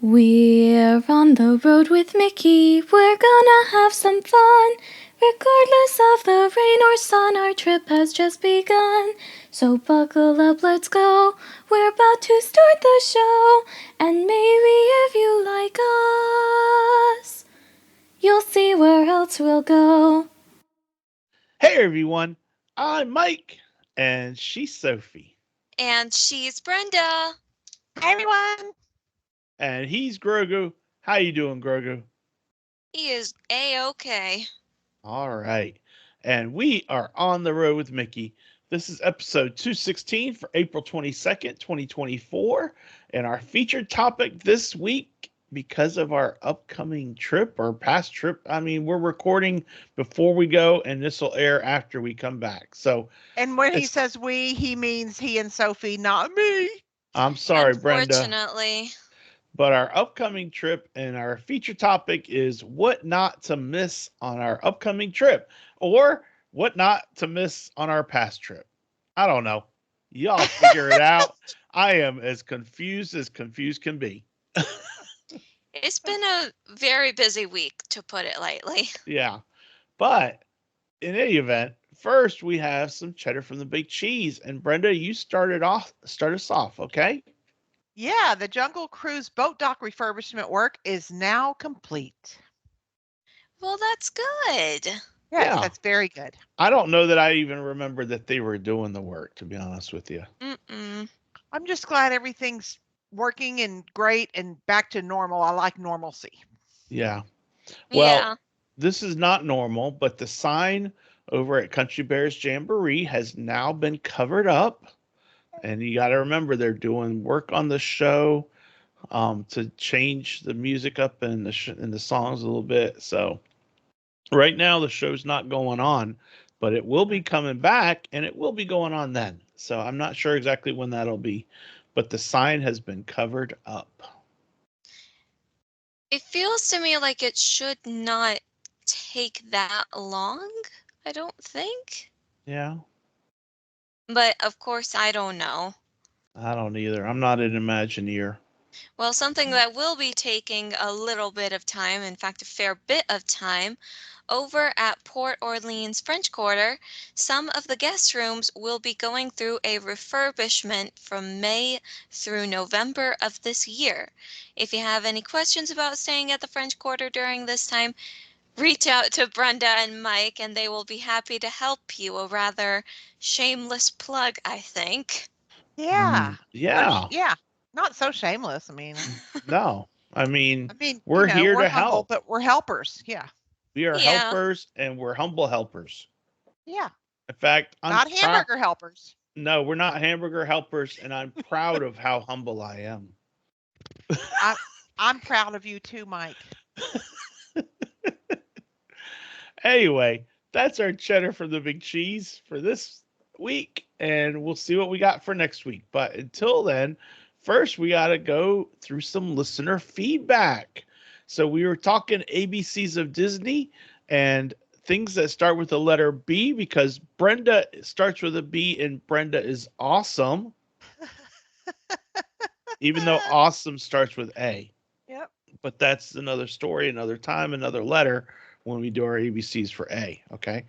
We're on the road with Mickey, we're gonna have some fun. Regardless of the rain or sun, our trip has just begun. So buckle up, let's go, we're about to start the show. And maybe if you like us, you'll see where else we'll go. Hey everyone, I'm Mike, and she's Sophie, And she's Brenda. Hi, everyone. and he's Grogu. How you doing, Grogu? He is A-OK. All right, and we are on the road with Mickey. This is episode 216 for April 22nd, 2024, and our featured topic this week, because of our upcoming trip or past trip. I mean, we're recording before we go, and this will air after we come back. So, And when he it's, says we, he means he and Sophie, not me. I'm sorry, Brenda. Unfortunately. But our upcoming trip and our feature topic is what not to miss on our upcoming trip or what not to miss on our past trip. I don't know. Y'all figure it out. I am as confused can be. It's been a very busy week, to put it lightly. Yeah. But in any event, first we have some cheddar from the big cheese. And Brenda, you start us off, okay? Yeah, the Jungle Cruise boat dock refurbishment work is now complete. Well, that's good. Yes, Yeah. that's very good. I don't know that I even remember that they were doing the work, to be honest with you. Mm-mm. I'm just glad everything's working and great and back to normal. I like normalcy. Yeah. Well, Yeah. this is not normal, but the sign over at Country Bears Jamboree has now been covered up. And you got to remember, they're doing work on the show to change the music up and and the songs a little bit. So right now, the show's not going on, but it will be coming back and it will be going on then. So I'm not sure exactly when that'll be, but the sign has been covered up. It feels to me like it should not take that long, I don't think. Yeah, But, of course, I don't know. I don't either. I'm not an Imagineer. Well, something that will be taking a little bit of time, in fact, a fair bit of time, over at Port Orleans French Quarter, some of the guest rooms will be going through a refurbishment from May through November of this year. If you have any questions about staying at the French Quarter during this time, reach out to Brenda and Mike, and they will be happy to help you. A rather shameless plug, I think. Yeah. Yeah. Yeah. Not so shameless. No, I mean, we're here we're to humble, help. but we're helpers. Yeah. We are Yeah. helpers and we're humble helpers. Yeah. In fact, I'm Not proud. hamburger helpers. No, we're not hamburger helpers, and I'm proud of how humble I am. I'm proud of you too, Mike. Anyway, that's our cheddar from the big cheese for this week, and we'll see what we got for next week. But until then, first we got to go through some listener feedback. So we were talking ABCs of Disney and things that start with the letter B because Brenda starts with a B and Brenda is awesome, even though awesome starts with A. Yep. But that's another story, another time, another letter when we do our ABCs for A. Okay.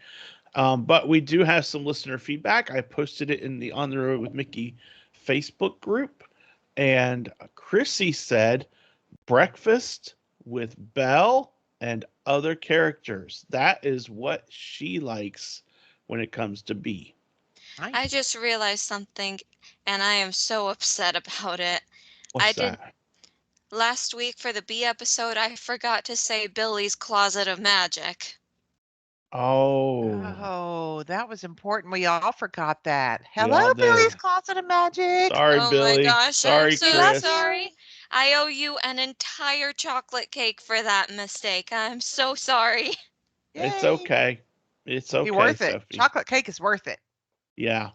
But we do have some listener feedback. I posted it in the On the Road with Mickey Facebook group. And Chrissy said, breakfast with Belle and other characters. That is what she likes when it comes to B. Nice. I just realized something, and I am so upset about it. What's I did that? last week for the B episode, I forgot to say Billy's Closet of Magic. Oh, Oh, that was important. We all forgot that. we Hello, all Billy's did. Closet of Magic. Sorry, Oh my Billy. gosh, I'm Sorry, We so love Chris. you. sorry. I owe you an entire chocolate cake for that mistake. I'm so sorry. It's Yay. okay. It's Be okay, worth it. Sophie. Chocolate cake is worth it. Yeah.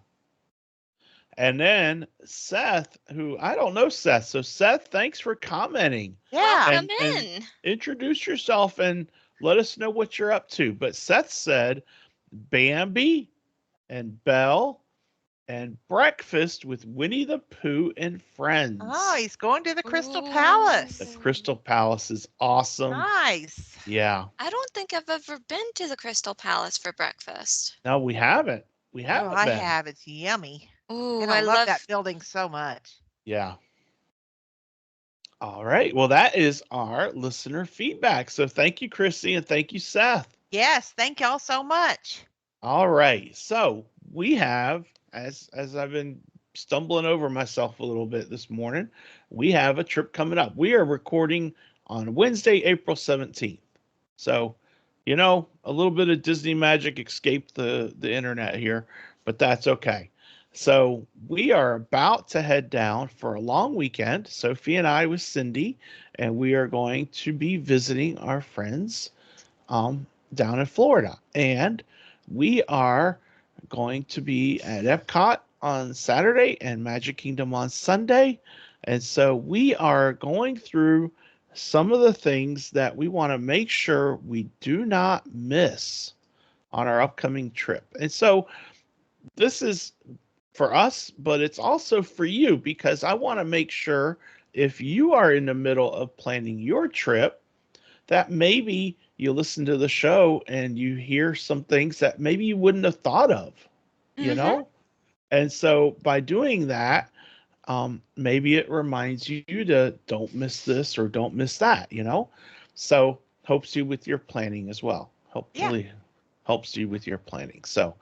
And then Seth, who I don't know Seth. So Seth, thanks for commenting. Yeah. Welcome And in. introduce yourself and let us know what you're up to. But Seth said Bambi and Belle and breakfast with Winnie the Pooh and Oh, friends. he's going to the Crystal The Palace. Crystal Palace is awesome. Nice. Yeah. I don't think I've ever been to the Crystal Palace for breakfast. No, we haven't. We Oh, haven't I been. have. It's yummy. Ooh, And I I love that love. building so much. Yeah. All right. Well, that is our listener feedback. So thank you, Chrissy, and thank you, Seth. Yes, thank y'all so much. All right. So we have, as I've been stumbling over myself a little bit this morning, we have a trip coming up. We are recording on Wednesday, April 17th. So, a little bit of Disney magic escaped the internet here, but that's okay. So we are about to head down for a long weekend. Sophie and I with Cindy, and we are going to be visiting our friends down in Florida. And we are going to be at Epcot on Saturday and Magic Kingdom on Sunday. And so we are going through some of the things that we want to make sure we do not miss on our upcoming trip. And so this is for us, but it's also for you because I want to make sure if you are in the middle of planning your trip that maybe you listen to the show and you hear some things that maybe you wouldn't have thought of, you Mm-hmm. know? And so by doing that, maybe it reminds you to don't miss this or don't miss that. So helps you with your planning as well. Yeah. Hopefully helps you with your planning. So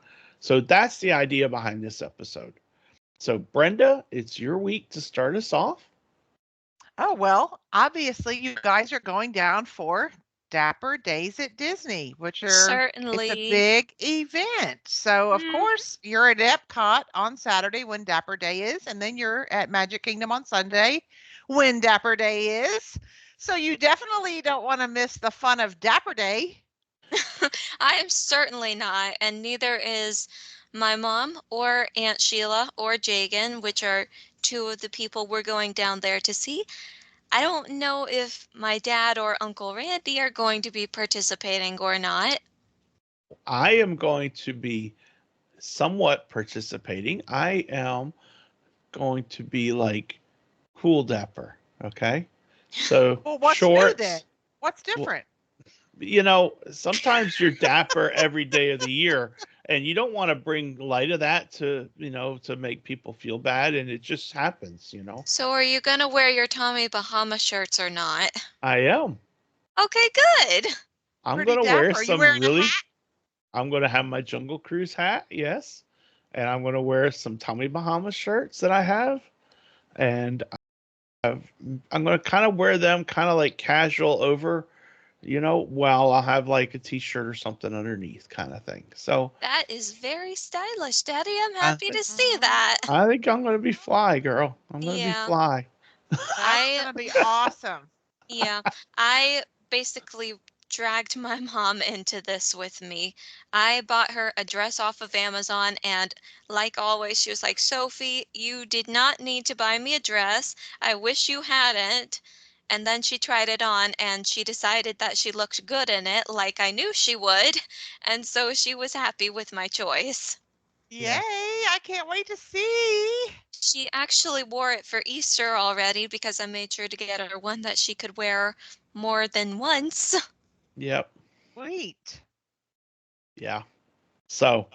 that's the idea behind this episode. So Brenda, it's your week to start us off. Oh, well, obviously you guys are going down for Dapper Days at Disney, it's a Certainly. big event. So, of Mm, course, you're at Epcot on Saturday when Dapper Day is, and then you're at Magic Kingdom on Sunday when Dapper Day is. So, you definitely don't want to miss the fun of Dapper Day. I am certainly not, and neither is my mom or Aunt Sheila or Jagan, which are two of the people we're going down there to see. I don't know if my dad or Uncle Randy are going to be participating or not. I am going to be somewhat participating. I am going to be like cool dapper. Okay. So Well, what's new then? shorts. What's Well, different? sometimes you're dapper every day of the year, and you don't want to bring light of that to make people feel bad, and it just happens. So are you going to wear your Tommy Bahama shirts or not? I am. Okay, good. I'm Pretty gonna wear dapper. Are you some wearing a really. hat? I'm gonna have my Jungle Cruise hat, yes, and I'm gonna wear some Tommy Bahama shirts that I have, and I'm gonna kind of wear them kind of like casual over, while I'll have like a t-shirt or something underneath kind of thing. So That is very stylish, Daddy. I'm I happy think to see that. I think I'm gonna be fly, girl. I'm gonna be Yeah. fly. That's I going to be awesome. Yeah, I basically dragged my mom into this with me. I bought her a dress off of Amazon, and like always, she was like, Sophie, you did not need to buy me a dress. I wish you hadn't. And then she tried it on and she decided that she looked good in it, like I knew she would. And so she was happy with my choice. Yay, Yeah. I can't wait to see. She actually wore it for Easter already because I made sure to get her one that she could wear more than once. Yep. Sweet. Yeah. So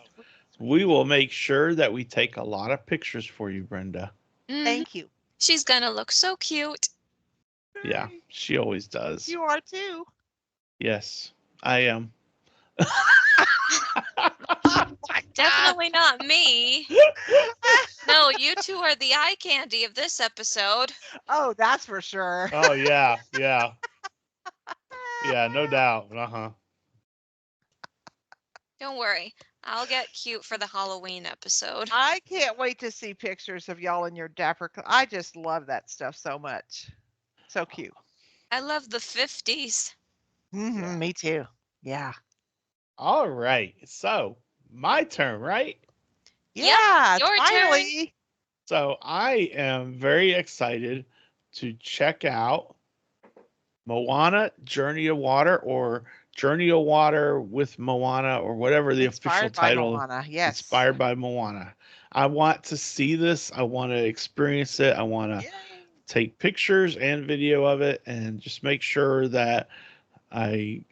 we will make sure that we take a lot of pictures for you, Brenda. Mhm. Thank you. She's gonna look so cute. Yeah, she always does. You are too. Yes, I am. Oh my God. Definitely not me. No, you two are the eye candy of this episode. Oh, that's for sure. Oh yeah, yeah, yeah, no doubt. Uh-huh. Don't worry, I'll get cute for the Halloween episode. I can't wait to see pictures of y'all in your dapper. I just love that stuff so much. So cute. I love the 50s. Yeah. Me too. Yeah. All right. So, my turn, right? Yep, Yeah, it's your turn. finally. So, I am very excited to check out Moana Journey of Water or Journey of Water with Moana or whatever the official Inspired by title, Moana. Yes. inspired by Moana. I want to see this. I want to experience it. I want to Yay. take pictures and video of it, and just make sure that I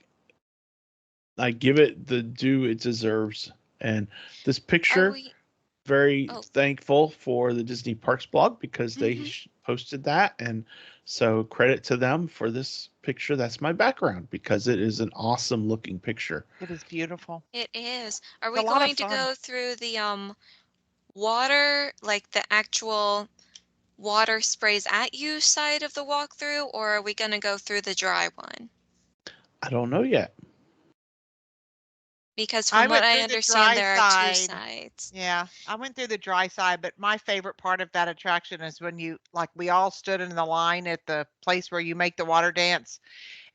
I give it the due it deserves. And this Are picture, we? very Oh, thankful for the Disney Parks blog because they hmm posted that, and so credit to them for this picture. That's my background because it is an awesome looking picture. It is beautiful. it is. Are It's a we lot of going to fun. go through the water, like the actual water sprays at you side of the walkthrough, or are we going to go through the dry one? I don't know yet. Because I from what went I through the understand, dry there are two side. sides. Yeah, I went through the dry side, but my favorite part of that attraction is when we all stood in the line at the place where you make the water dance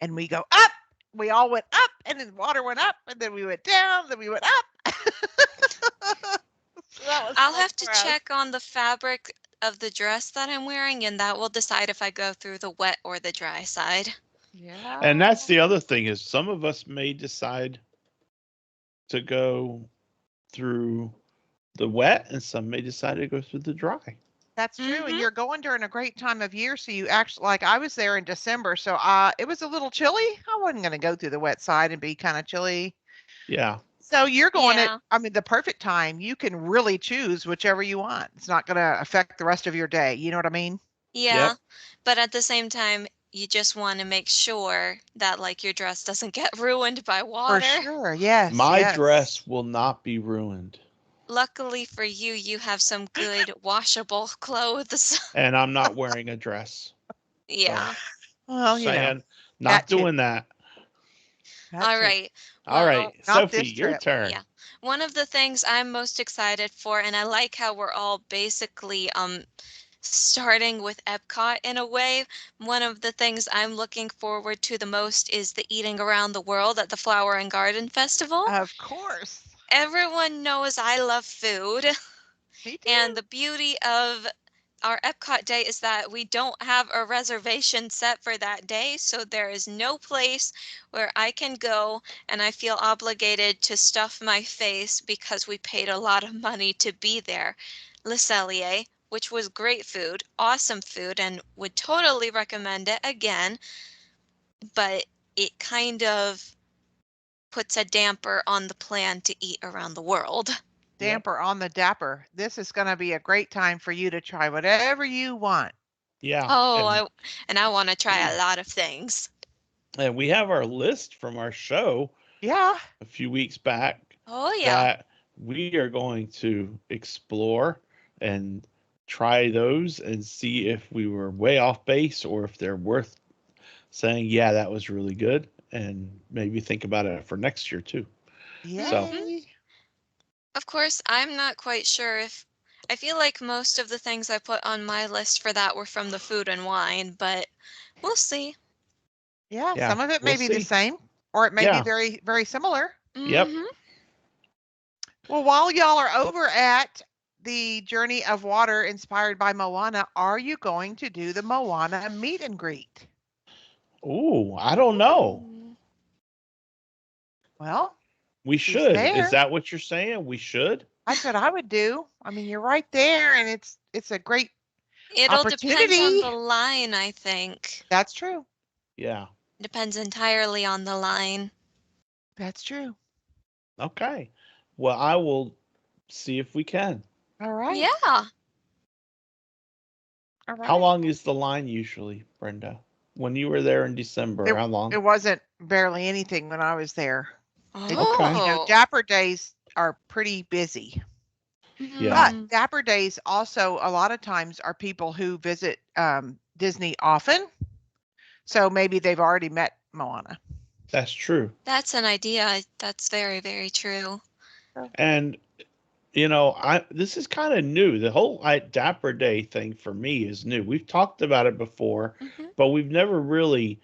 and we go up. We all went up and then water went up and then we went down, then we went up. So that was I'll fun have to for us. check on the fabric of the dress that I'm wearing, and that will decide if I go through the wet or the dry side. And Yeah. that's the other thing is some of us may decide to go through the wet and some may decide to go through the dry. That's true, and Mm-hmm. you're going during a great time of year, so you actually like I was there in December, so it was a little chilly. I wasn't going to go through the wet side and be kind of chilly. Yeah. So you're going at, Yeah. I mean, the perfect time. You can really choose whichever you want. It's not going to affect the rest of your day. You know what I mean? Yeah. Yep. But at the same time, you just want to make sure that like your dress doesn't get ruined by For water. sure. Yes, My yes. dress will not be ruined. Luckily for you, you have some good washable clothes. And I'm not wearing a dress. So Yeah. Well, just saying, that not too. doing that. That All too. right. All Well, right, Not Sophie, this your trip. turn. yeah. One of the things I'm most excited for, and I like how we're all basically starting with Epcot in a way. One of the things I'm looking forward to the most is the eating around the world at the Flower and Garden Festival. Of course. Everyone knows I love food, Me and too. the beauty of our Epcot day is that we don't have a reservation set for that day, so there is no place where I can go and I feel obligated to stuff my face because we paid a lot of money to be there. Le Cellier, which was great food, awesome food, and would totally recommend it again, but it kind of puts a damper on the plan to eat around the world. Yep. Damper on the dapper. This is going to be a great time for you to try whatever you want. Yeah. Oh, and I want to try a lot of things. And we have our list from our show Yeah. a few weeks back Oh, yeah. that we are going to explore and try those and see if we were way off base or if they're worth saying, yeah, that was really good. And maybe think about it for next year too. So, hmm Yay. Of course, I'm not quite sure if I feel like most of the things I put on my list for that were from the food and wine, but we'll see. Yeah, yeah, some of it we'll may be the see. same or it may be Yeah. very, very similar. Yep. hmm Well, while y'all are over at the Journey of Water inspired by Moana, are you going to do the Moana meet and greet? Ooh, I don't know. Ooh. Well, We she's should. Is there. that what you're saying? We should? That's what I would do. I mean, you're right there and it's a great It'll depend on opportunity. the line, I think. That's true. Yeah. Depends entirely on the line. That's true. Okay. Well, I will see if we can. All right. Yeah. All How right. long is the line usually, Brenda? When you were there in December, It how it long? wasn't barely anything when I was there. It, Okay. Oh. Dapper days are pretty busy. Yeah. But Hmm. Dapper Days also a lot of times are people who visit Disney often. So maybe they've already met Moana. That's true. That's an idea. That's very, very true. So, And I this is kind of new. The whole Dapper Day thing for me is new. We've talked about it before, hmm but we've never really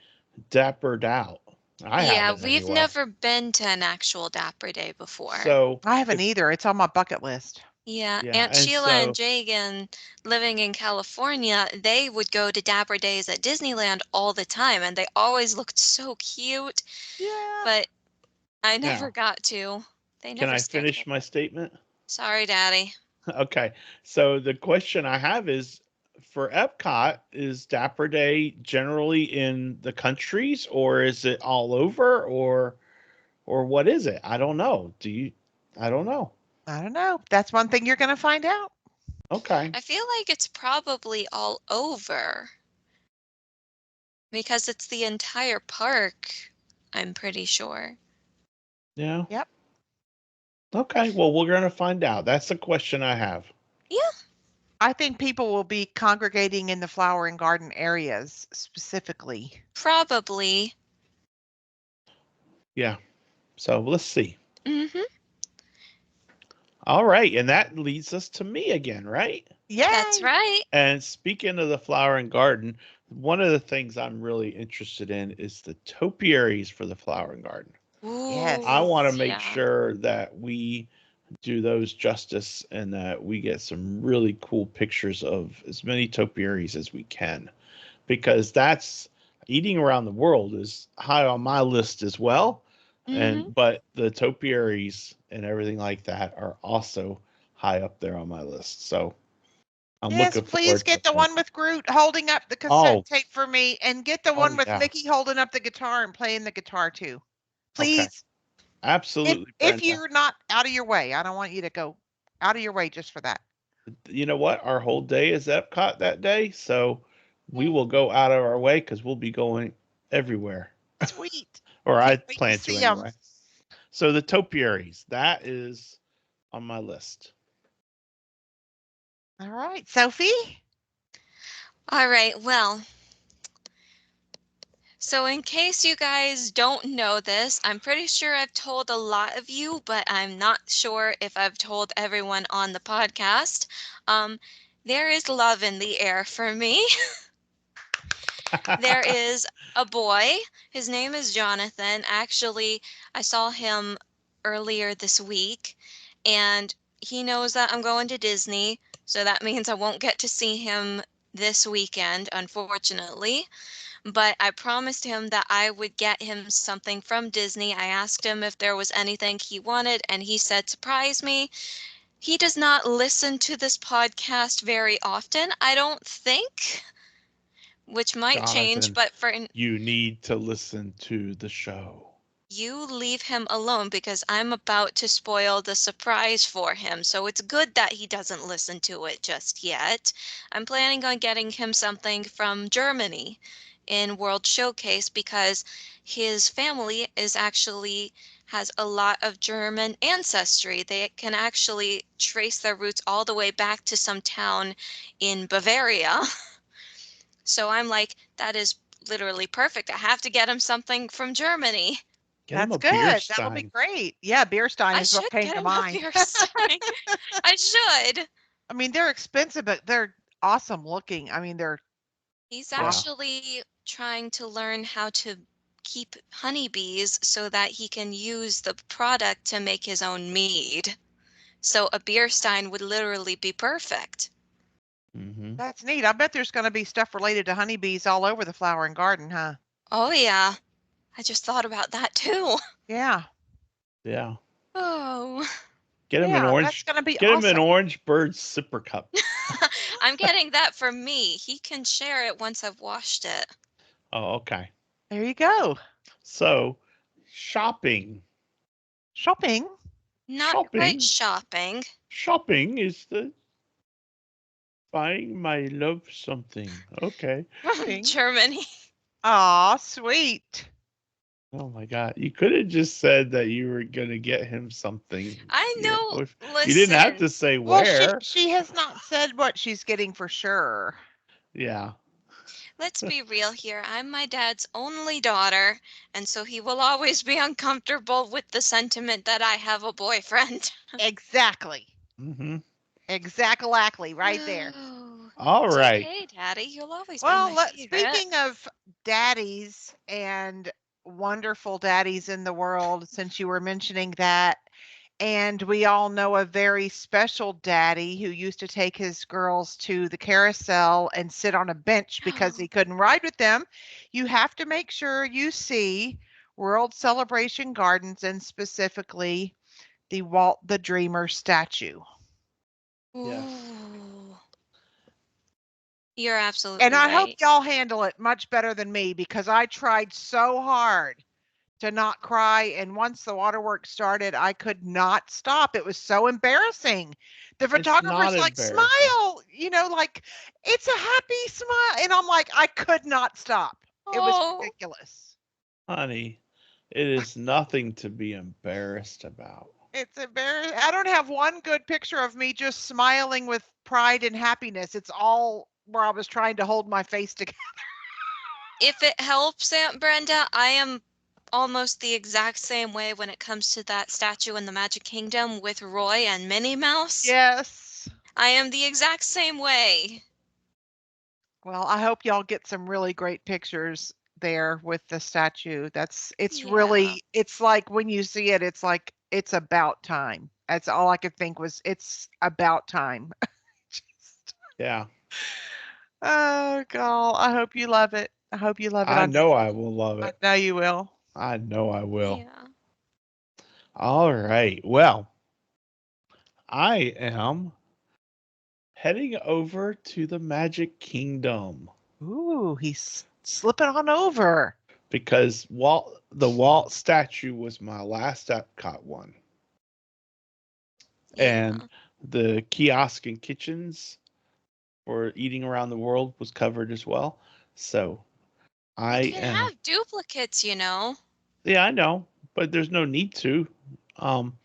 dappered out. I Yeah, haven't we've anyway. never been to an actual Dapper Day before. So I haven't if either. It's on my bucket list. Yeah, yeah, Aunt and Sheila and so Jagan living in California, they would go to Dapper Days at Disneyland all the time, and they always looked so cute, Yeah. but I never now got to. They can never I scheduled finish my it. statement? Sorry, Daddy. Okay. So the question I have is for Epcot, is Dapper Day generally in the countries or is it all over or what is it? I don't know. I don't know. I don't know. That's one thing you're going to find out. Okay. I feel like it's probably all over because it's the entire park, I'm pretty sure. Yeah. Yep. Okay. Well, we're going to find out. That's the question I have. Yeah, I think people will be congregating in the flower and garden areas specifically. probably. Yeah. So let's see. Mm-hmm. All right. And that leads us to me again, right? That's Yay! right. And speaking of the flower and garden, one of the things I'm really interested in is the topiaries for the flower and garden. I Ooh, want to Yes. make yeah. sure that we do those justice and that we get some really cool pictures of as many topiaries as we can because that's eating around the world is high on my list as well. Mm-hmm. And but the topiaries and everything like that are also high up there on my list. So I'm Yes, looking please forward to get the that. one with Groot holding up the cassette Oh, tape for me and get the oh one with yeah. Mickey holding up the guitar and playing the guitar too. Okay. Please. If Absolutely, if Brenda. you're not out of your way, I don't want you to go out of your way just for that. You know what? Our whole day is Epcot that day, so we will go out of our way because we'll be going everywhere, Sweet. or I Can't wait to plan to see them. anyway. So the topiaries, that is on my list. All right, Sophie. All right, well, so in case you guys don't know this, I'm pretty sure I've told a lot of you, but I'm not sure if I've told everyone on the podcast. Um, there is love in the air for me. There is a boy. His name is Jonathan. Actually, I saw him earlier this week, and he knows that I'm going to Disney, so that means I won't get to see him this weekend, unfortunately. But I promised him that I would get him something from Disney. I asked him if there was anything he wanted, and he said, surprise me. He does not listen to this podcast very often, I don't think, which might change, Jonathan, but for you need to listen to the show. you leave him alone because I'm about to spoil the surprise for him. So it's good that he doesn't listen to it just yet. I'm planning on getting him something from Germany in World Showcase because his family is actually has a lot of German ancestry. They can actually trace their roots all the way back to some town in Bavaria. So I'm like, that is literally perfect. I have to get him something from Germany. Get him That's a beer good. That'll be stein. great. Yeah, Beerstein I is what should came get to him a mind. beer stein. I should. I mean, they're expensive, but they're awesome looking. I mean, they're He's Yeah. awesome. actually trying to learn how to keep honeybees so that he can use the product to make his own mead. So a beer stein would literally be perfect. Hmm. That's neat. I bet there's going to be stuff related to honeybees all over the flower and garden, huh? Oh, yeah. I just thought about that too. Yeah. Yeah. Oh, Get him an Yeah, that's orange. going to be Get him an awesome. orange bird sipper cup. I'm getting that for me. He can share it once I've washed it. Oh, okay. There you go. So, shopping. Shopping. Not quite Shopping. shopping. Shopping is the buying my love something. Okay. From Shopping. Germany. Aw, sweet. Oh my God. You could have just said that you were going to get him something. I know. You didn't have Listen, to say Well, she where. she has not said what she's getting for sure. Yeah. let's be real here. I'm my dad's only daughter, and so he will always be uncomfortable with the sentiment that I have a boyfriend. Exactly. Hmm. Exactly right there. Oh, All it's right. okay, Daddy. You'll always be Well, my favorite. speaking of daddies and wonderful daddies in the world, since you were mentioning that, and we all know a very special daddy who used to take his girls to the carousel and sit on a bench because he couldn't ride with them, you have to make sure you see World Celebration Gardens and specifically the Walt the Dreamer statue. Yes. Ooh. You're And absolutely I hope right. y'all handle it much better than me because I tried so hard to not cry. And once the waterworks started, I could not stop. It was so embarrassing. The It's not photographer's like, embarrassing, smile, like it's a happy smile. And I'm like, I could not stop. It was Oh, ridiculous. honey. It is nothing to be embarrassed about. It's embarrassing. I don't have one good picture of me just smiling with pride and happiness. It's all where I was trying to hold my face together. if it helps, Aunt Brenda, I am almost the exact same way when it comes to that statue in the Magic Kingdom with Roy and Minnie Mouse. Yes. I am the exact same way. Well, I hope y'all get some really great pictures there with the statue. It's Yeah. really, it's like when you see it, it's like it's about time. That's all I could think was it's about time. Just, Yeah. oh God, I hope you love it. I hope you love it. I know I will love I it. know you will. I know I will. Yeah. All right. Well, I am heading over to the Magic Kingdom Ooh, he's slipping on over. because the Walt statue was my last Epcot one. And Yeah. the kiosk and kitchens for eating around the world was covered as well. So I You can am, have duplicates, you know. yeah, I know, but there's no need to. Um,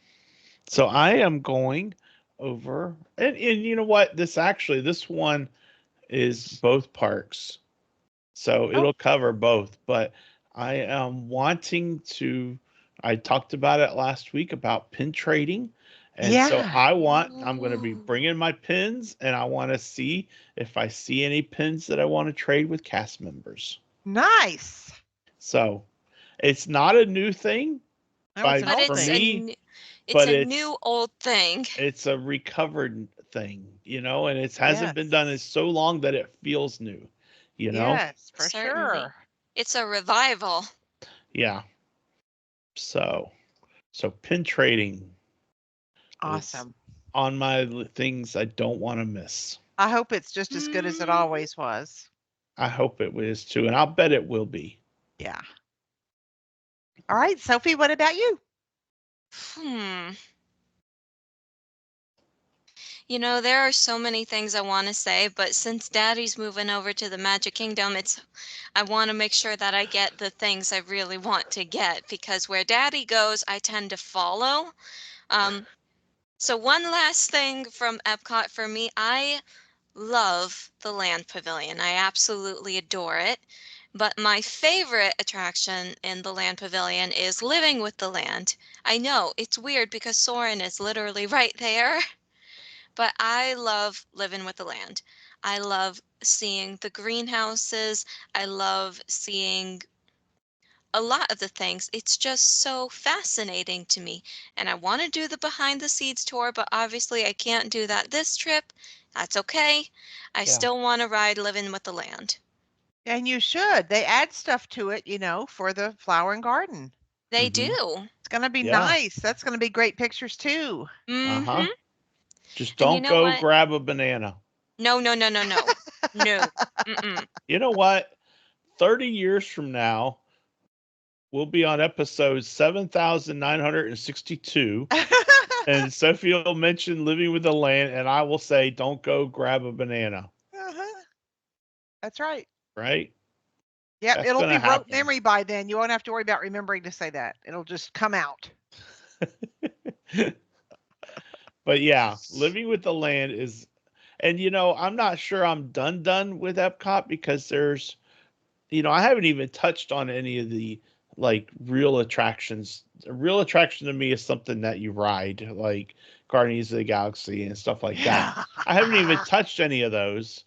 so I am going over, and you know what? This one is both parks. So Oh, it'll cover both, but I am wanting to. I talked about it last week about pin trading. And so yeah. I'm going to be Ooh. bringing my pins and I want to see if I see any pins that I want to trade with cast members. Nice. So it's not a new thing No, it's an But old for it's thing. me, it's but a new old thing. it's a recovered thing, and it hasn't been done in Yes. so long that it feels new, you know? Yes, for Certainly. sure. It's a revival. Yeah. So pin trading is Awesome. on my things I don't want to miss. I hope it's just as good as it Mhm. always was. I hope it is too, and I'll bet it will be. Yeah. All right, Sophie, what about you? Hmm. You know, there are so many things I want to say, but since Daddy's moving over to the Magic Kingdom, I want to make sure that I get the things I really want to get because where Daddy goes, I tend to follow. Um, so one last thing from Epcot for me, I love the Land Pavilion. I absolutely adore it. But my favorite attraction in the Land Pavilion is Living with the Land. I know it's weird because Soarin' is literally right there. But I love living with the land. I love seeing the greenhouses. I love seeing a lot of the things. It's just so fascinating to me. And I want to do the behind the scenes tour, but obviously I can't do that this trip. That's okay. I Yeah. still want to ride living with the land. And you should. They add stuff to it, for the flower and garden. They Mm-hmm. do. It's going to be Yeah. nice. That's going to be great pictures too. Uh-huh. Mm-hmm. Just And you don't know go what? grab a banana. No, no, no, no, no. No. Mm-mm. You know what? 30 years from now, we'll be on episode 7,962. And Sophie will mention living with the land, and I will say, don't go grab a banana. Uh-huh. That's right. Right? Yep, That's it'll going be to rote happen. memory by then. You won't have to worry about remembering to say that. It'll just come out. But yeah, living with the land is, and I'm not sure I'm done with Epcot because I haven't even touched on any of the like real attractions. A real attraction to me is something that you ride, like Guardians of the Galaxy and stuff like that. Yeah. I haven't even touched any of those.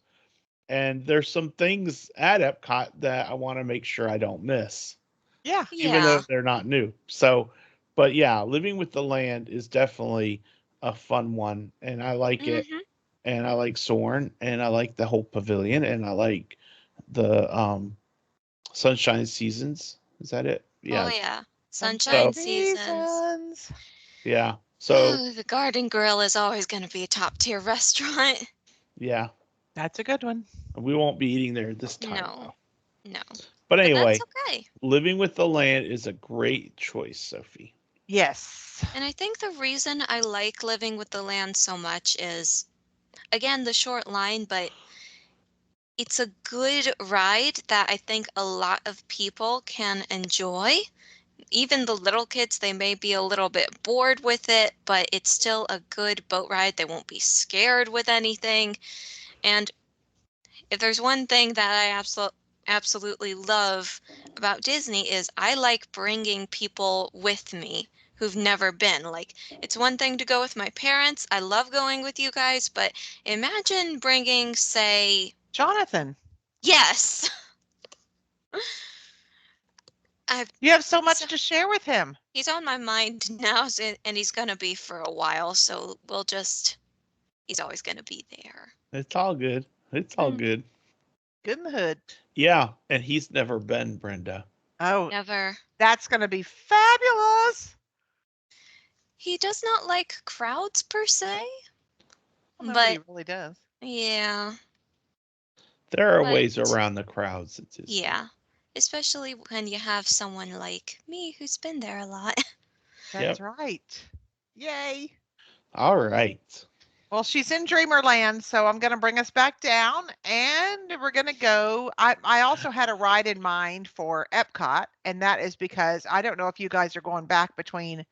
And there's some things at Epcot that I want to make sure I don't miss, Yeah. even though Yeah. they're not new. So, but yeah, living with the land is definitely a fun one, and I like it. Mm-hmm. And I like Soren, and I like the whole pavilion, and I like the Sunshine Seasons. Is that it? Oh Yeah. yeah. Sunshine Sunshine So seasons. seasons. yeah. So Oh, the Garden Grill is always going to be a top tier restaurant. yeah, That's a good one. we won't be eating there this time No, though. no. But But anyway, that's okay. living with the land is a great choice, Sophie. Yes. And I think the reason I like living with the land so much is, again, the short line, but it's a good ride that I think a lot of people can enjoy. Even the little kids, they may be a little bit bored with it, but it's still a good boat ride. They won't be scared with anything. And if there's one thing that I absolutely love about Disney is I like bringing people with me who've never been. Like, it's one thing to go with my parents. I love going with you guys, but imagine bringing, say, Jonathan, yes. I've, you have so he's, much to share with him. he's on my mind now, and he's going to be for a while. So he's always going to be there. It's all good. It's all Mm. good. Good in the hood. Yeah, and he's never been, Brenda. Oh, Never. that's going to be fabulous. He does not like crowds per se, Well, nobody but really does. yeah. There are But ways around the crowds at Disney. yeah, especially when you have someone like me who's been there a lot. That's Yep. right. Yay. All right. Well, she's in Dreamerland, so I'm going to bring us back down and we're going to go. I also had a ride in mind for Epcot, and that is because I don't know if you guys are going back between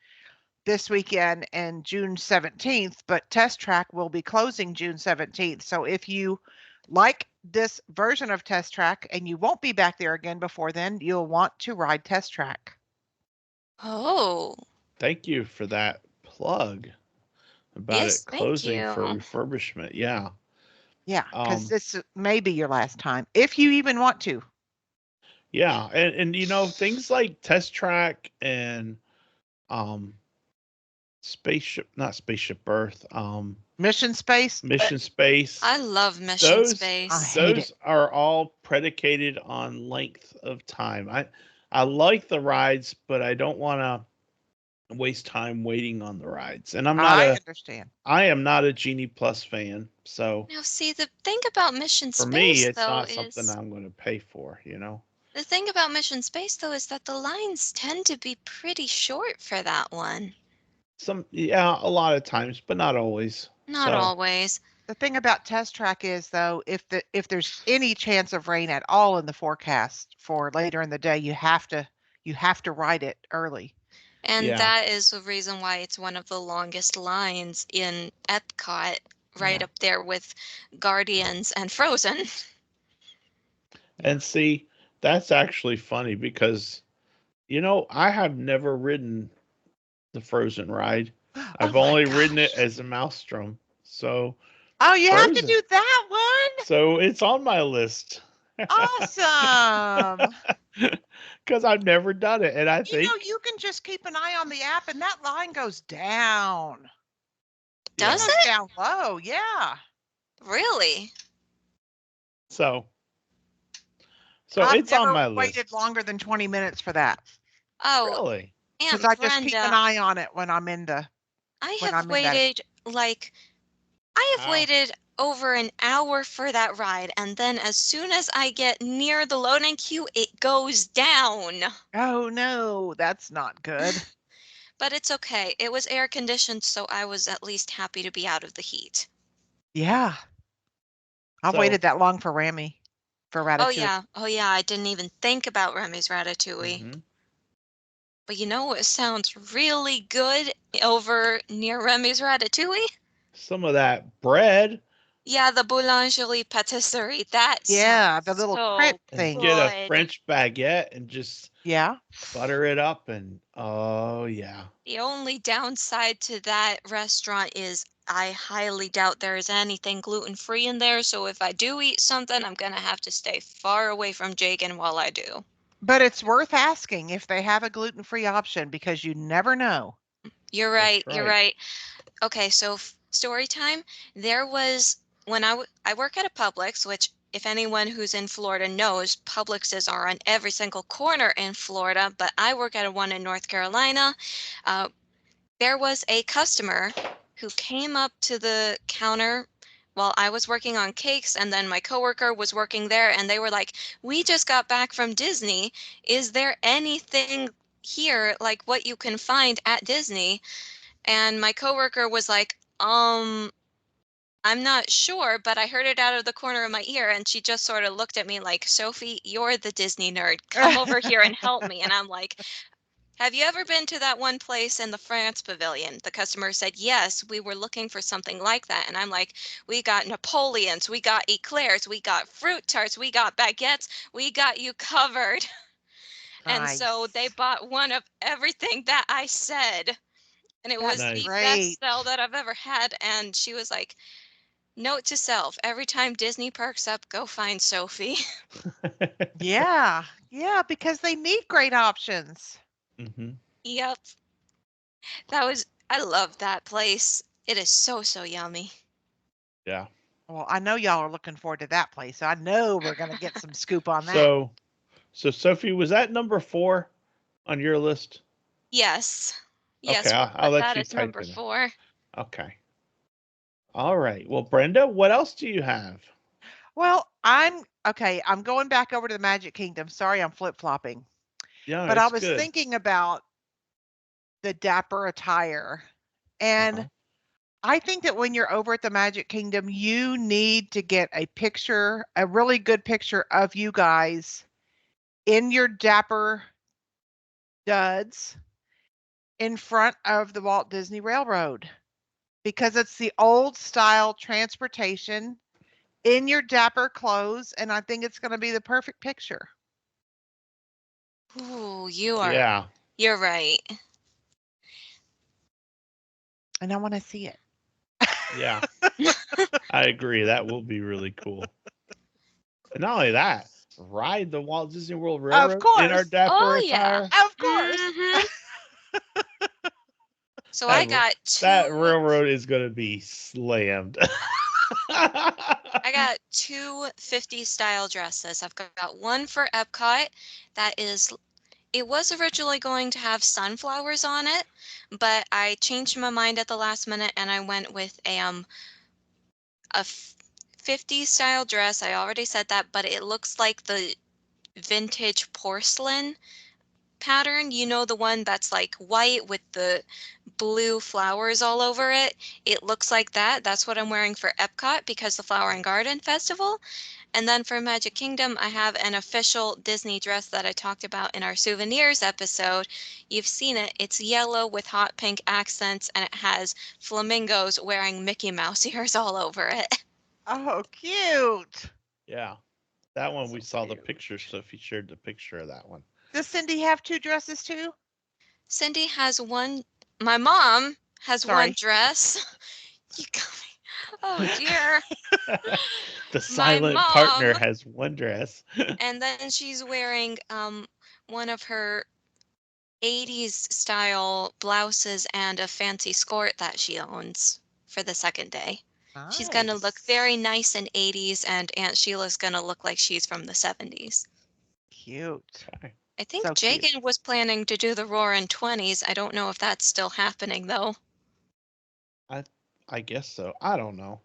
this weekend and June 17th, but Test Track will be closing June 17th. So if you like this version of Test Track and you won't be back there again before then, you'll want to ride Test Track. Oh, Thank you for that plug about yes, it thank closing for you. refurbishment. Yeah. Yeah, because Um, this may be your last time, if you even want to. yeah, and you know, things like Test Track and um spaceship not spaceship Earth, Mission Space, Mission Space, I love Mission those I Space. hate it. those are all predicated on length of time. I like the rides, but I don't want to waste time waiting on the rides. And I understand. I am not a Genie Plus fan, so Now, see, the thing about Mission for me Space, it's though, not something is I'm going to pay for, you know. the thing about Mission Space, though, is that the lines tend to be pretty short for that one. Some yeah, a lot of times, but not always. Not So, always. The thing about Test Track is though, if there's any chance of rain at all in the forecast for later in the day, you have to ride it early. And yeah. that is the reason why it's one of the longest lines in Epcot, right Yeah. up there with Guardians and Frozen. And see, that's actually funny because you know, I have never ridden the Frozen ride. Oh I've my only ridden it gosh. as a Maelstrom. So, Oh, you have to Frozen. do that one? So it's on my list. Awesome. Because I've never done it. And I You know, think, you can just keep an eye on the app and that line goes down. It yeah. Does goes it? down low. Yeah. Really? So, I've it's on never my waited list. longer than 20 minutes for that Oh, Really? because Aunt I just keep an Brenda, eye on it when I'm in the I when have I'm in that. waited like I have Wow. waited over an hour for that ride, and then as soon as I get near the loading queue, it goes down. Oh no, that's not good. But it's okay. It was air conditioned, so I was at least happy to be out of the heat. Yeah. I've So, waited that long for Rami, for Oh Ratatouille. yeah, oh yeah, I didn't even think about Remy's Ratatouille. mhm. But you know what sounds really good over near Remy's Ratatouille? Some of that bread Yeah, the boulangerie patisserie. That sounds Yeah, the little so crit and things. get a good. French baguette and just Yeah. butter it up and oh yeah. The only downside to that restaurant is I highly doubt there is anything gluten-free in there, so if I do eat something, I'm gonna have to stay far away from Jagan while I do. But it's worth asking if they have a gluten-free option because you never know. You're right, That's you're right. right. Okay, so story time. There was when I work at a Publix, which if anyone who's in Florida knows, Publixes are on every single corner in Florida, but I work at a one in North Carolina. Uh, there was a customer who came up to the counter while I was working on cakes, and then my coworker was working there, and they were like, "We just got back from Disney. Is there anything here like what you can find at Disney?" And my coworker was like, I'm not sure, but I heard it out of the corner of my ear, and she just sort of looked at me like, "Sophie, you're the Disney nerd. Come over here and help me." And I'm like, "Have you ever been to that one place in the France pavilion?" The customer said, "Yes, we were looking for something like that." And I'm like, "We got Napoleons, we got eclairs, we got fruit tarts, we got baguettes, we got you covered." And so they Nice. bought one of everything that I said. And it was That's the Nice. best great. sell that I've ever had. And she was like, "Note to self, every time Disney perks up, go find Sophie." Yeah. Yeah, because they need great options. Hmm. Yep. I love that place. It is so, so yummy. Yeah. Well, I know y'all are looking forward to that place. So I know we're going to get some scoop on that. So Sophie, was that number 4 on your list? Yes. Okay, Yes, we'll I'll put let that you as type number it in. 4. Okay. All right. Well, Brenda, what else do you have? Well, I'm going back over to the Magic Kingdom. Sorry, I'm flip-flopping. Yeah, But I it's was good. thinking about the dapper attire. And Uh-huh. I think that when you're over at the Magic Kingdom, you need to get a picture, a really good picture of you guys in your dapper duds in front of the Walt Disney Railroad because it's the old style transportation in your dapper clothes. And I think it's going to be the perfect picture. Ooh, Yeah. you're right. And I want to see it. Yeah. I agree. That will be really cool. And not only that, ride the Walt Disney World Of Railroad in our course. dapper Oh yeah. attire. Of course. Mhm. So I That got that two railroad is going to be slammed. I got two 50 style dresses. I've got one for Epcot that is it was originally going to have sunflowers on it, but I changed my mind at the last minute and I went with a 50 style dress. I already said that, but it looks like the vintage porcelain pattern. You know, the one that's like white with the blue flowers all over it. It looks like that. That's what I'm wearing for Epcot because the Flower and Garden Festival. And then for Magic Kingdom, I have an official Disney dress that I talked about in our souvenirs episode. You've seen it. It's yellow with hot pink accents and it has flamingos wearing Mickey Mouse ears all over it. Oh, cute. Yeah. That one we So saw the cute. picture. Sophie shared the picture of that one. Does Cindy have two dresses too? Cindy has one, my mom has one Sorry. dress. You got me. Oh dear. The My silent partner mom. has one dress. And then she's wearing one of her 80s style blouses and a fancy skirt that she owns for the second day. She's going to look Nice. very nice in 80s and Aunt Sheila's going to look like she's from the 70s. Cute. Okay. I think So cute. Jagan was planning to do the Roaring 20s. I don't know if that's still happening though. I I guess so. I don't know.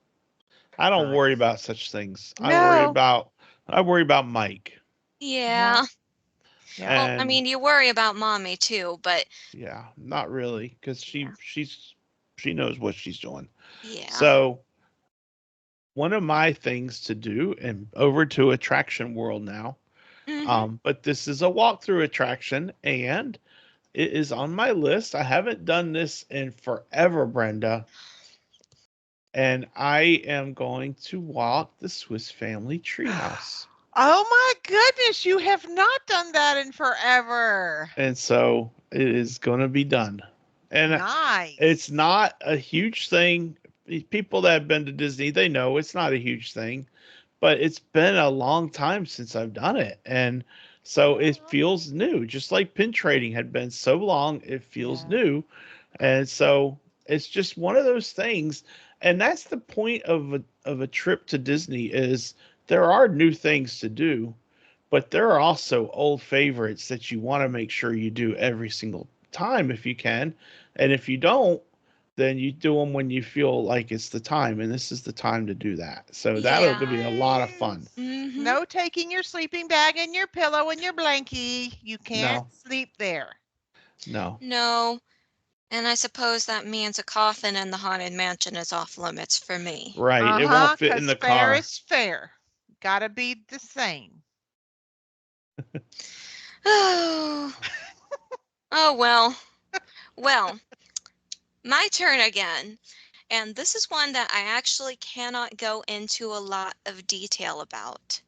I don't worry Nice. about such things. No. I worry about Mike. Yeah. Yeah. Yeah. Well, I And mean, you worry about mommy too, but yeah, not really cuz yeah. she knows what she's doing. Yeah. So, one of my things to do and over to Attraction World now. Mhm. But this is a walkthrough attraction and it is on my list. I haven't done this in forever, Brenda. And I am going to walk the Swiss Family Treehouse. Oh my goodness, you have not done that in forever. And so it is going to be done. And it's Nice. not a huge thing. People that have been to Disney, they know it's not a huge thing, but it's been a long time since I've done it. And so it Aw. feels new, just like pin trading had been so long, it feels Yeah. new. And so it's just one of those things. And that's the point of a trip to Disney is there are new things to do, but there are also old favorites that you want to make sure you do every single time if you can. And if you don't, then you do them when you feel like it's the time. And this is the time to do that. So that'll be a lot of fun. Mm-hmm. No taking your sleeping bag and your pillow and your blankie. You can't No. sleep there. No. No. And I suppose that means a coffin in the Haunted Mansion is off limits for me. Right. It won't fit in Because the fair car. is fair. Gotta be the same. Oh. Oh, well. Well, my turn again. And this is one that I actually cannot go into a lot of detail about.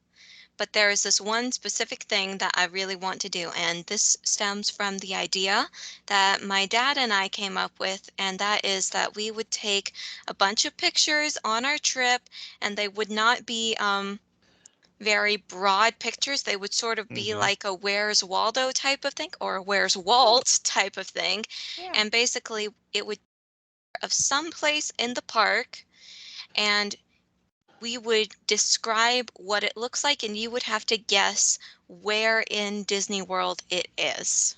But there is this one specific thing that I really want to do. And this stems from the idea that my dad and I came up with. And that is that we would take a bunch of pictures on our trip, and they would not be very broad pictures. They would sort of be like a Where's Waldo type of thing, or a Where's Walt type of thing. Yeah. And basically, it would be of some place in the park, and we would describe what it looks like, and you would have to guess where in Disney World it is.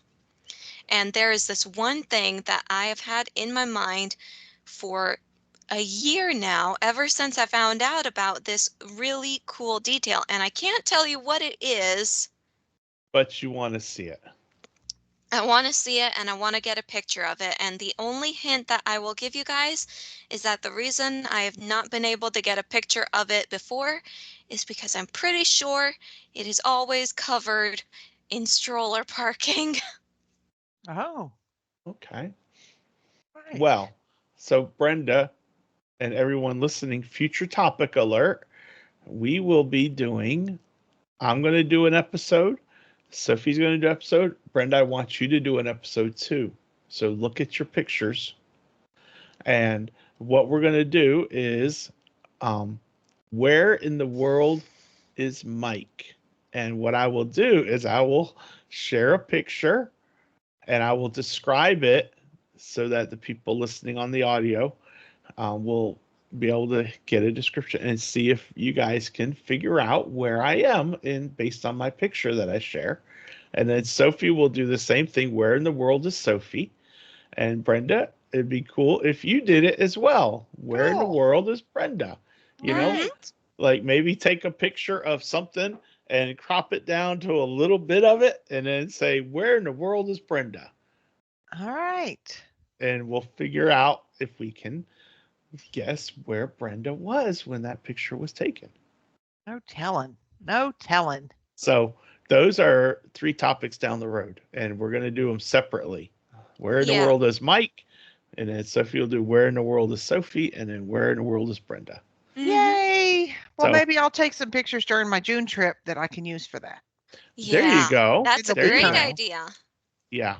And there is this one thing that I have had in my mind for a year now, ever since I found out about this really cool detail. And I can't tell you what it is. But you want to see it. I want to see it, and I want to get a picture of it. And the only hint that I will give you guys is that the reason I have not been able to get a picture of it before is because I'm pretty sure it is always covered in stroller parking. Oh. Okay. Right. Well, so Brenda and everyone listening, future topic alert. We will be doing, I'm going to do an episode. Sophie's going to do an episode. Brenda, I want you to do an episode too. So look at your pictures. And what we're going to do is, where in the world is Mike? And what I will do is I will share a picture and I will describe it so that the people listening on the audio will be able to get a description and see if you guys can figure out where I am based on my picture that I share. And then Sophie will do the same thing. Where in the world is Sophie? And Brenda, it'd be cool if you did it as well. Where in the Cool. world is Brenda? You know, Right. like maybe take a picture of something and crop it down to a little bit of it and then say, where in the world is Brenda? All right. And we'll figure out if we can guess where Brenda was when that picture was taken. No telling. No telling. So those are 3 topics down the road, and we're going to do them separately. Where in the Yeah. world is Mike? And then Sophie will do where in the world is Sophie, and then where in the world is Brenda. Mhm. Yay. Well, So- maybe I'll take some pictures during my June trip that I can use for that. There you Yeah, go. that's a There you great go. idea. Yeah.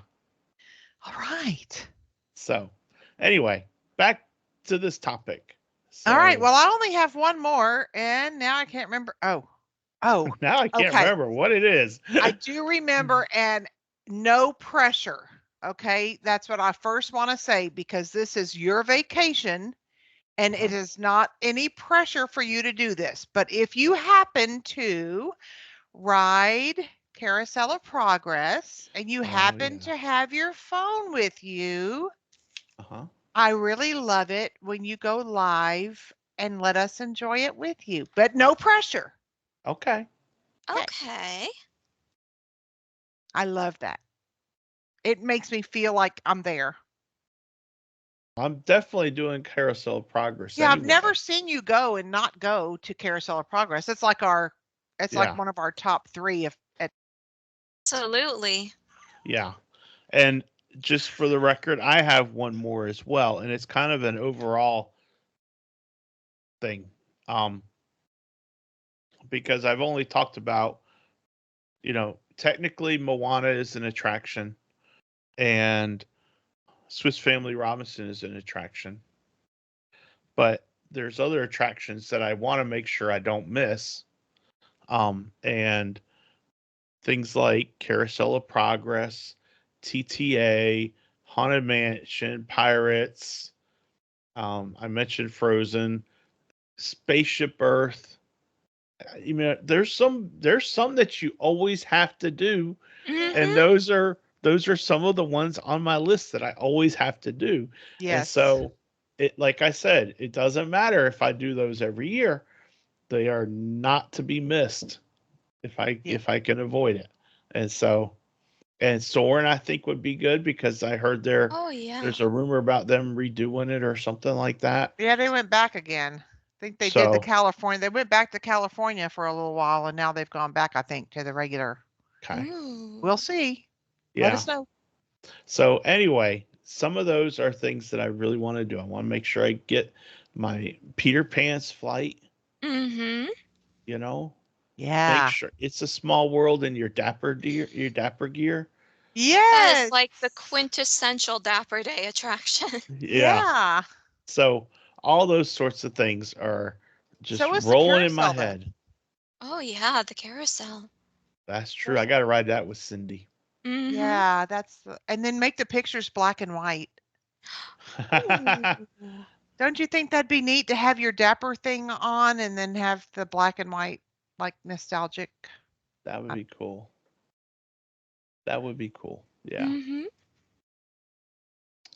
All right. So anyway, back to this topic. All right. So- Well, I only have one more, and now I can't remember. Oh. now I can't okay. remember what it is. I do remember, and no pressure. Okay. That's what I first want to say, because this is your vacation and it is not any pressure for you to do this. But if you happen to ride Carousel of Progress and you happen yeah. to have your phone with you, Uh-huh. I really love it when you go live and let us enjoy it with you, but no pressure. Okay. Okay. I love that. It makes me feel like I'm there. I'm definitely doing Carousel of Progress. Yeah, I've anyway. never seen you go and not go to Carousel of Progress. It's like Yeah. one of our top 3 at Absolutely. Yeah. And just for the record, I have one more as well, and it's kind of an overall thing. Because I've only talked about, technically Moana is an attraction and Swiss Family Robinson is an attraction. But there's other attractions that I want to make sure I don't miss. And things like Carousel of Progress, TTA, Haunted Mansion, Pirates. I mentioned Frozen, Spaceship Earth. There's some that you always have to do, Mhm. and those are those are some of the ones on my list that I always have to do. And Yes. so it, like I said, it doesn't matter if I do those every year. They are not to be missed Yeah. if I can avoid it. And so, and Soren I think would be good because I heard Oh, yeah. there's a rumor about them redoing it or something like that. Yeah, they went back again. I think they did the So, California. They went back to California for a little while, and now they've gone back, I think, to the regular. okay. Ooh. We'll see. Let Yeah. us know. So anyway, some of those are things that I really want to do. I want to make sure I get my Peter Pan's flight, Mm-hmm. you know, make Yeah. sure it's a small world in your dapper gear. That is Yes. like the quintessential Dapper Day attraction. Yeah. Yeah. So all those sorts of things are just So is the rolling in my carousel, though. head. Oh, yeah, the carousel. That's true. I got to ride that with Cindy. Mm-hmm. Yeah, and then make the pictures black and white. Ooh. Don't you think that'd be neat to have your dapper thing on and then have the black and white, like nostalgic? That would be cool. That would be cool. Yeah. Mm-hmm.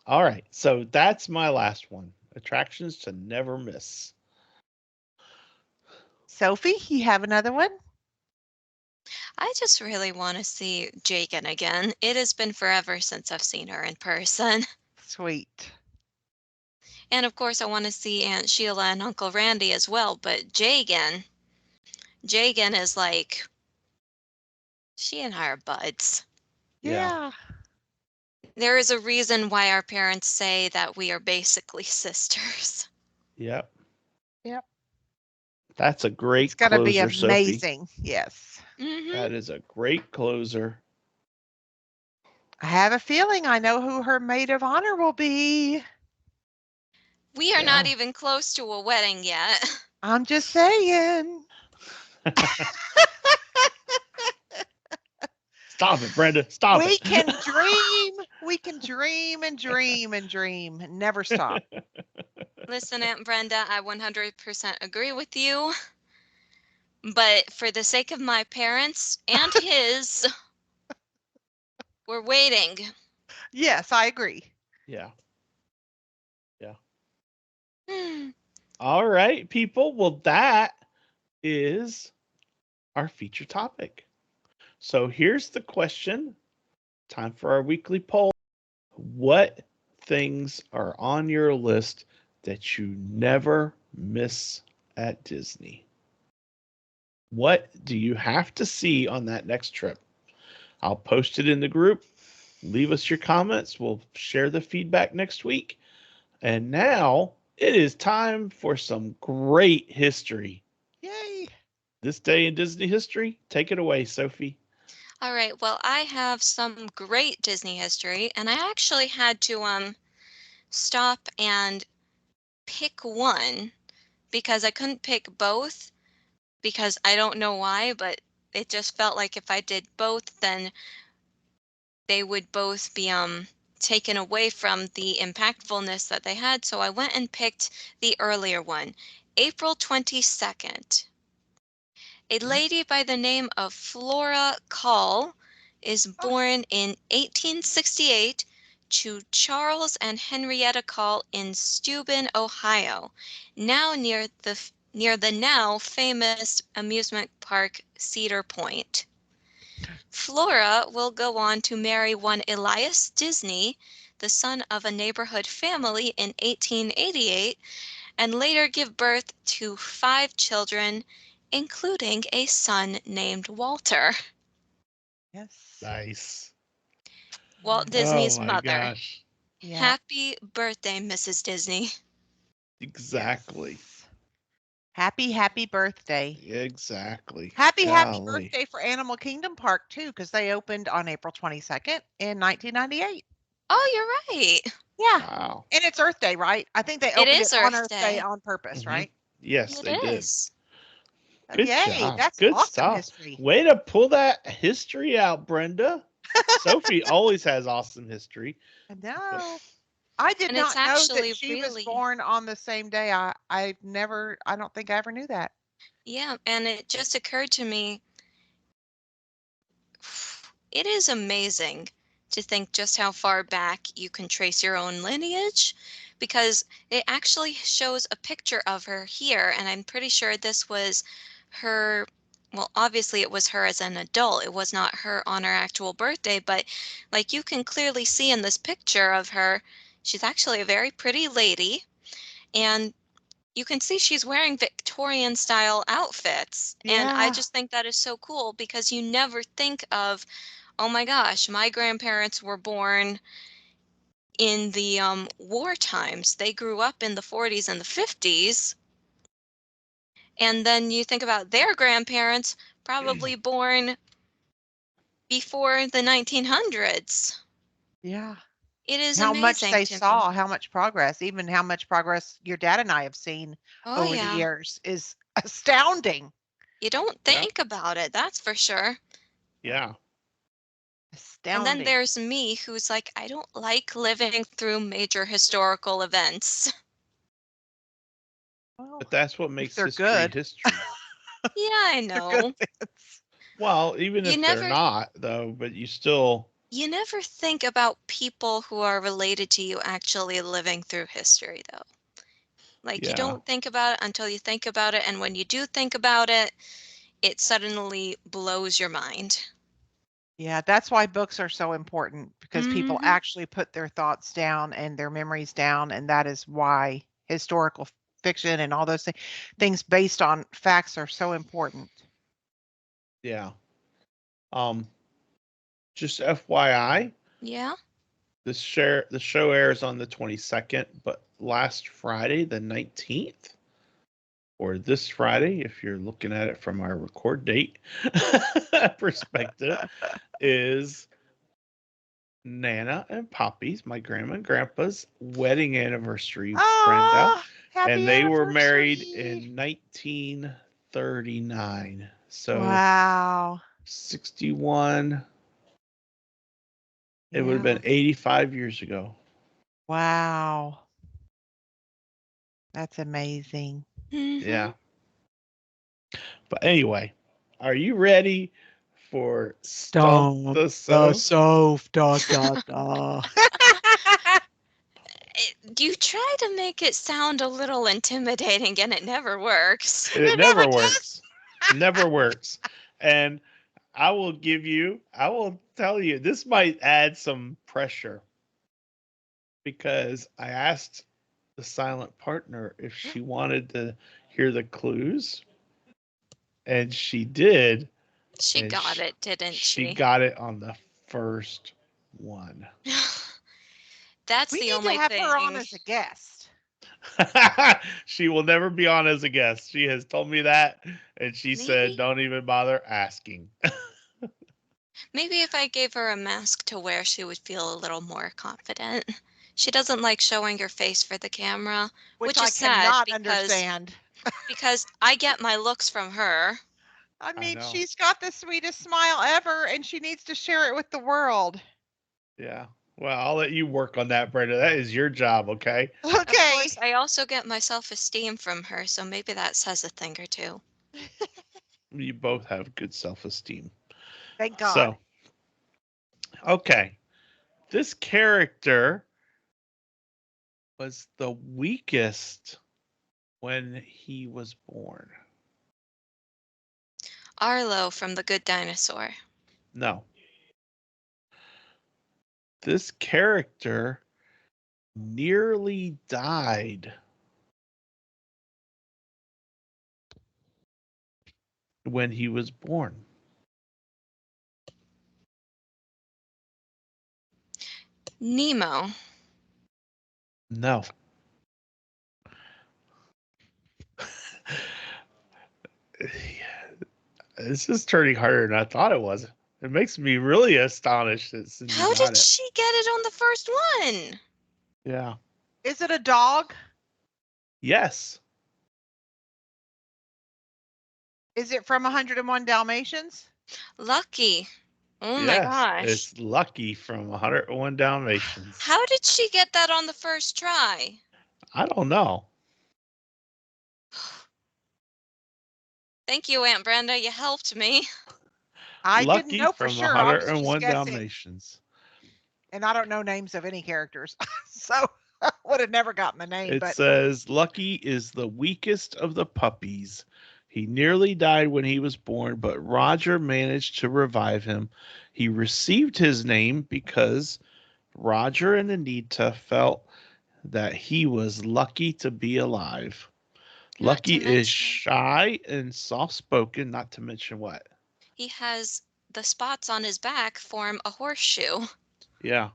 All right. So that's my last one. Attractions to never miss. Sophie, you have another one? I just really want to see Jagan again. It has been forever since I've seen her in person. Sweet. And of course, I want to see Aunt Sheila and Uncle Randy as well. But Jagan is like, she and I are buds. Yeah. Yeah. There is a reason why our parents say that we are basically sisters. Yep. Yep. That's a It's great gonna be closer, Sophie. amazing. Yes. Mm-hmm. That is a great closer. I have a feeling I know who her maid of honor will be. We are not Yeah. even close to a wedding yet. I'm just saying. Stop it, Brenda. Stop We it. can dream. We can dream and dream and dream and never stop. Listen, Aunt Brenda, I 100% agree with you. But for the sake of my parents and his, we're waiting. Yes, I agree. Yeah. Yeah. Hmm. All right, people. Well, that is our feature topic. So here's the question. Time for our weekly poll. What things are on your list that you never miss at Disney? What do you have to see on that next trip? I'll post it in the group. Leave us your comments. We'll share the feedback next week. And now it is time for some great history. Yay. This day in Disney history. Take it away, Sophie. All right, well, I have some great Disney history, and I actually had to stop and pick one because I couldn't pick both because I don't know why, but it just felt like if I did both, then they would both be taken away from the impactfulness that they had. So I went and picked the earlier one, April 22nd. A lady by the name of Flora Call is Oh, born in 1868 to Charles and Henrietta Call in Steuben, Ohio, now near the now famous amusement park Cedar Point. Flora will go on to marry one Elias Disney, the son of a neighborhood family in 1888, and later give birth to 5 children, including a son named Walter. yes. Nice. Walt Oh Disney's my mother. gosh. Yeah. Happy birthday, Mrs. Disney. Exactly. Yes. Happy birthday. Exactly. Happy Golly. birthday for Animal Kingdom Park too, because they opened on April 22nd in 1998. Oh, you're right. Yeah. Wow. And it's Earth Day, right? I think they It opened it is on Earth Earth Day Day. on purpose, hmm right? Yes, It they did. is. Oh, Good yay. job. That's Good awesome stuff. history. Way to pull that history out, Brenda. Sophie always has awesome history. I know. I did And it's not know that actually she was really, born on the same day. I don't think I ever knew that. yeah, and it just occurred to me, it is amazing to think just how far back you can trace your own lineage, because it actually shows a picture of her here, and I'm pretty sure this was her. Well, obviously it was her as an adult. It was not her on her actual birthday, but like you can clearly see in this picture of her, she's actually a very pretty lady, and you can see she's wearing Victorian style outfits. And I Yeah. just think that is so cool because you never think of, oh my gosh, my grandparents were born in the war times. They grew up in the 40s and the 50s. And then you think about their grandparents, probably born before the 1900s. Yeah. It is How much amazing they to me. saw, how much progress, even how much progress your dad and I have seen Oh, over the yeah. years is astounding. You don't Yeah. think about it, that's for sure. Yeah. And then Astounding. there's me who's like, I don't like living through major historical events. Well, But that's what if makes they're history good, history. Yeah, I they're good know. events. Well, even You if they're never not, though, but you still, you never think about people who are related to you actually living through history though. Like you yeah, don't think about it until you think about it, and when you do think about it, it suddenly blows your mind. Yeah, that's why books are so important because people Mhm. actually put their thoughts down and their memories down, and that is why historical fiction and all those things based on facts are so important. yeah. Um, just FYI, Yeah. the show airs on the 22nd, but last Friday, the 19th, or this Friday, if you're looking at it from our record date perspective, is Nana and Poppy's, my grandma and grandpa's wedding anniversary, Brenda. Ah, And happy they were married anniversary. in 1939. So Wow. 61, it would have Yeah. been 85 years ago. Wow. That's amazing. Mhm. Yeah. But anyway, are you ready for Stump Stomp the the Soph? Soph da. You try to make it sound a little intimidating and it never works. It It never never does. works. Never works. And I will tell you, this might add some pressure because I asked the silent partner if she wanted to hear the clues, and she did, She and got it, didn't she she? got it on the first one. That's We the need to only have her on thing. as a guest. She will never be on as a guest. She has told me that, and she said, Maybe "Don't even bother asking." maybe if I gave her a mask to wear, she would feel a little more confident. She doesn't like showing her face for the camera, Which which I is sad cannot understand. because I get my looks from her. I I mean, know. she's got the sweetest smile ever, and she needs to share it with the world. Yeah. Well, I'll let you work on that, Brenda. That is your job, okay? Of course, Okay. I also get my self-esteem from her, so maybe that says a thing or two. You both have good self-esteem. Thank God. So, okay. This character was the weakest when he was born. Arlo from The Good Dinosaur. No. This character nearly died when he was born. Nemo. No. This is turning harder than I thought it was. It makes me really astonished that Cindy How got did it. she get it on the first one? Yeah. Is it a dog? Yes. Is it from 101 Dalmatians? Lucky. Oh my Yes. gosh. It's Lucky from 101 Dalmatians. How did she get that on the first try? I don't know. Thank you, Aunt Brenda. You helped me. I didn't Lucky know for from sure. I was just 101 guessing. Dalmatians. And I don't know names of any characters. So I would have never gotten the name. It But says Lucky is the weakest of the puppies. He nearly died when he was born, but Roger managed to revive him. He received his name because Roger and Anita felt that he was lucky to be alive. Not to Lucky is mention, shy and soft-spoken, not to mention what? he has the spots on his back form a horseshoe. Yeah.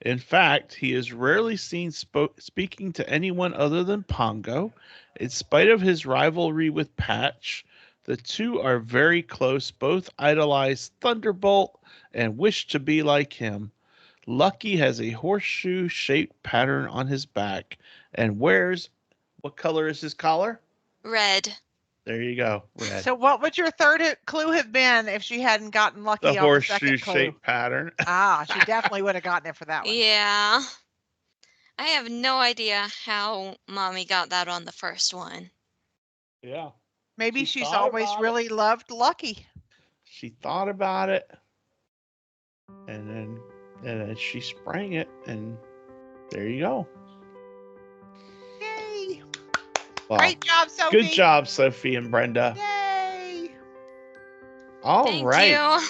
In fact, he is rarely seen speaking to anyone other than Pongo. In spite of his rivalry with Patch, the two are very close. Both idolize Thunderbolt and wish to be like him. Lucky has a horseshoe-shaped pattern on his back and wears, what color is his collar? Red. There you go, red. so what would your third clue have been if she hadn't gotten The lucky on the second clue? horseshoe-shaped pattern. She definitely would have gotten it for that one. Yeah. I have no idea how Mommy got that on the first one. Yeah. Maybe She she's thought always about it. really loved Lucky. She thought about it, and then she sprang it, and there you go. Yay! Well, Great job, Sophie. good job, Sophie and Brenda. Yay! All Thank right. you.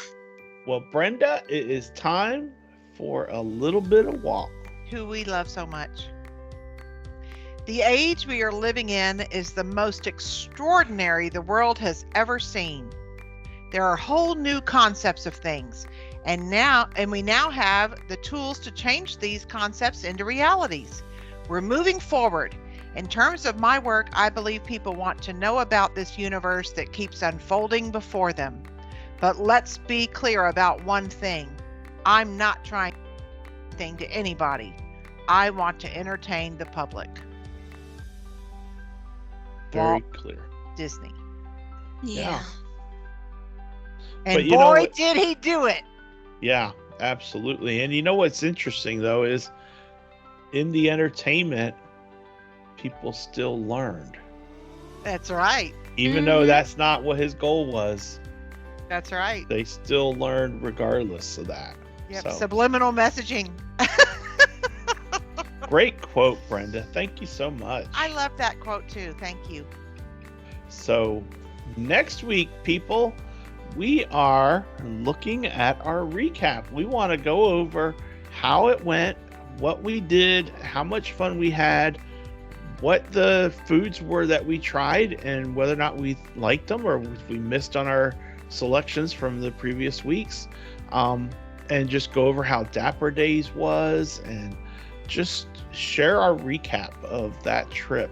Well, Brenda, it is time for a little bit of walk. Who we love so much. The age we are living in is the most extraordinary the world has ever seen. There are whole new concepts of things, and we now have the tools to change these concepts into realities. We're moving forward. In terms of my work, I believe people want to know about this universe that keeps unfolding before them. But let's be clear about one thing. I'm not trying to do anything to anybody. I want to entertain the public. Very Walt clear. Disney. Yeah. And But you know boy, what- did he do it. Yeah, absolutely. And you know what's interesting, though, is in the entertainment, people still learned. That's right. Even though that's not what his goal was, That's right. they still learned regardless of that. Yep. So, Subliminal messaging. great quote, Brenda. Thank you so much. I love that quote too. Thank you. So, next week, people, we are looking at our recap. We want to go over how it went, what we did, how much fun we had, what the foods were that we tried, and whether or not we liked them or if we missed on our selections from the previous weeks. And just go over how Dapper Days was and just share our recap of that trip.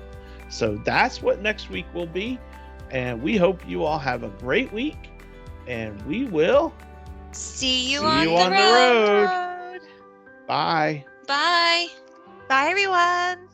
So that's what next week will be. And we hope you all have a great week. And we will See you see on you the on road. the road. Bye. Bye. Bye, everyone.